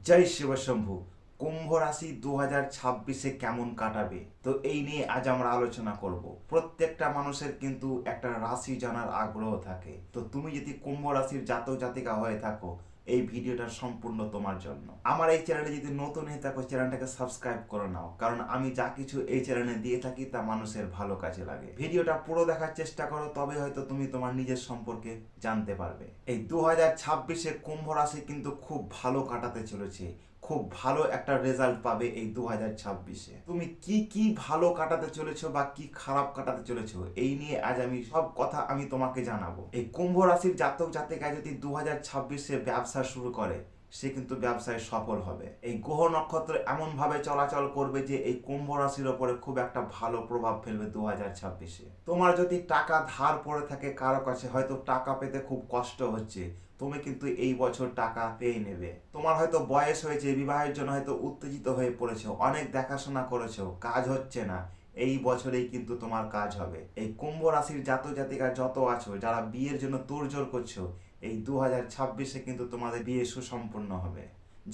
জয় শিবশম্ভু। কুম্ভ রাশি 2026-এ কেমন কাটাবে, তো এই নিয়ে আজ আমরা আলোচনা করব। প্রত্যেকটা মানুষের কিন্তু একটা রাশি জানার আগ্রহ থাকে, তো তুমি যদি কুম্ভ রাশির জাতক জাতিকা হয়ে থাকো, এই ভিডিওটা সম্পূর্ণ তোমার জন্য। আমার এই চ্যানেলে যদি নতুন হয়ে থাকো, চ্যানেলটাকে সাবস্ক্রাইব করে নাও, কারণ আমি যা কিছু এই চ্যানেলে দিয়ে থাকি তা মানুষের ভালো কাজে লাগে। ভিডিওটা পুরো দেখার চেষ্টা করো, তবে হয়তো তুমি তোমার নিজের সম্পর্কে জানতে পারবে। এই 2026-এ কুম্ভ রাশি কিন্তু খুব ভালো কাটাতে চলেছে, খুব ভালো একটা রেজাল্ট পাবে এই 2026-এ। তুমি কি কি ভালো কাটাতে চলেছো বা কি খারাপ কাটাতে চলেছো, এই নিয়ে আজ আমি সব কথা আমি তোমাকে জানাবো। এই কুম্ভ রাশির জাতক জাতিকা যদি 2026-এ ব্যবসা শুরু করে, সে কিন্তু ব্যবসায় সফল হবে। এই গ্রহ নক্ষত্র এমন ভাবে চলাচল করবে যে এই কুম্ভ রাশির ওপরে খুব একটা ভালো প্রভাব ফেলবে 2026-এ। তোমার যদি টাকা ধার পড়ে থাকে কারো কাছে, হয়তো টাকা পেতে খুব কষ্ট হচ্ছে, তুমি কিন্তু এই বছর টাকা পেয়ে নেবে। তোমার হয়তো বয়স হয়েছে, বিবাহের জন্য হয়তো উত্তেজিত হয়ে পড়েছো, অনেক দেখাশোনা করেছো, কাজ হচ্ছে না, এই বছরেই কিন্তু তোমার কাজ হবে। এই কুম্ভ রাশির জাতক জাতিকা যত আছো, যারা বিয়ের জন্য তোড়জোড় করছো, এই 2026-এ কিন্তু তোমাদের বিয়ে সুসম্পন্ন হবে।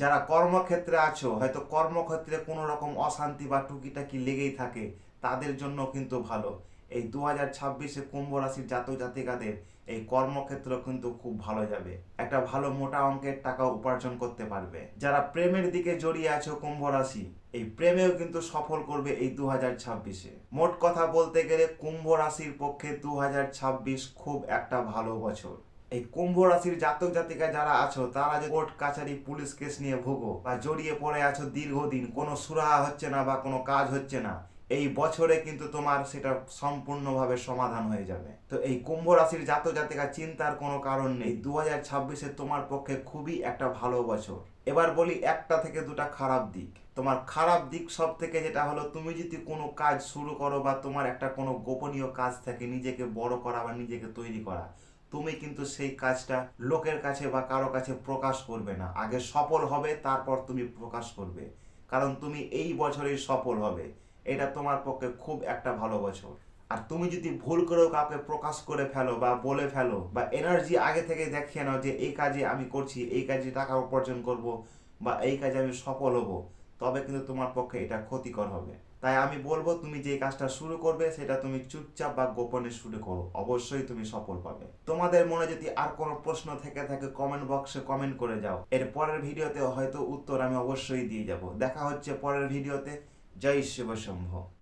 যারা কর্মক্ষেত্রে আছো, হয়তো কর্মক্ষেত্রে কোনো রকম অশান্তি বা টুকিটাকি লেগেই থাকে, তাদের জন্য কিন্তু ভালো। এই 2026-এ কুম্ভ রাশির জাতক জাতিকাদের এই কর্মক্ষেত্র কিন্তু খুব ভালো যাবে। একটা ভালো মোটা অঙ্কের টাকা উপার্জন করতে পারবে। যারা প্রেমের দিকে জড়িয়ে আছো কুম্ভ রাশি, এই প্রেমেও কিন্তু সফল করবে এই 2026-এ। মোট কথা বলতে গেলে কুম্ভ রাশির পক্ষে 2026 খুব একটা ভালো বছর। এই কুম্ভ রাশির জাতক জাতিকা যারা আছো, তারা যে কোর্ট কাছারি পুলিশ কেস নিয়ে ভোগো বা জড়িয়ে পড়ে আছো দীর্ঘদিন, কোনো সুরাহা হচ্ছে না বা কোনো কাজ হচ্ছে না, এই বছরে কিন্তু তোমার সেটা সম্পূর্ণভাবে সমাধান হয়ে যাবে। তো এই কুম্ভ রাশির জাতক জাতিকা চিন্তার কোনো কারণ নেই, 2026-এ তোমার পক্ষে খুবই একটা ভালো বছর। এবার বলি একটা থেকে দুটা খারাপ দিক। তোমার খারাপ দিক সব থেকে যেটা হলো, তুমি যদি কোনো কাজ শুরু করো বা তোমার একটা কোনো গোপনীয় কাজ থাকে, নিজেকে বড় করা বা নিজেকে তৈরি করা, তুমি কিন্তু সেই কাজটা লোকের কাছে বা কারো কাছে প্রকাশ করবে না। আগে সফল হবে, তারপর তুমি প্রকাশ করবে, কারণ তুমি এই বছরেই সফল হবে। এটা তোমার পক্ষে খুব একটা ভালো বছর। আর তুমি যদি ভুল করেও কাউকে প্রকাশ করে ফেলো বা বলে ফেলো বা এনার্জি আগে থেকে দেখিয়ে নাও যে এই কাজে আমি করছি, এই কাজে টাকা উপার্জন করব বা এই কাজে আমি সফল হব, তবে কিন্তু তোমার পক্ষে এটা ক্ষতিকর হবে। তাই আমি বলবো, তুমি যে কাজটা শুরু করবে সেটা তুমি চুপচাপ বা গোপনে শুরু করো, অবশ্যই তুমি সফল পাবে। তোমাদের মনে যদি আর কোনো প্রশ্ন থেকে থাকে, কমেন্ট বক্সে কমেন্ট করে যাও। এর পরের ভিডিওতে হয়তো উত্তর আমি অবশ্যই দিয়ে যাব। দেখা হচ্ছে পরের ভিডিওতে। জয় শিব শম্ভু।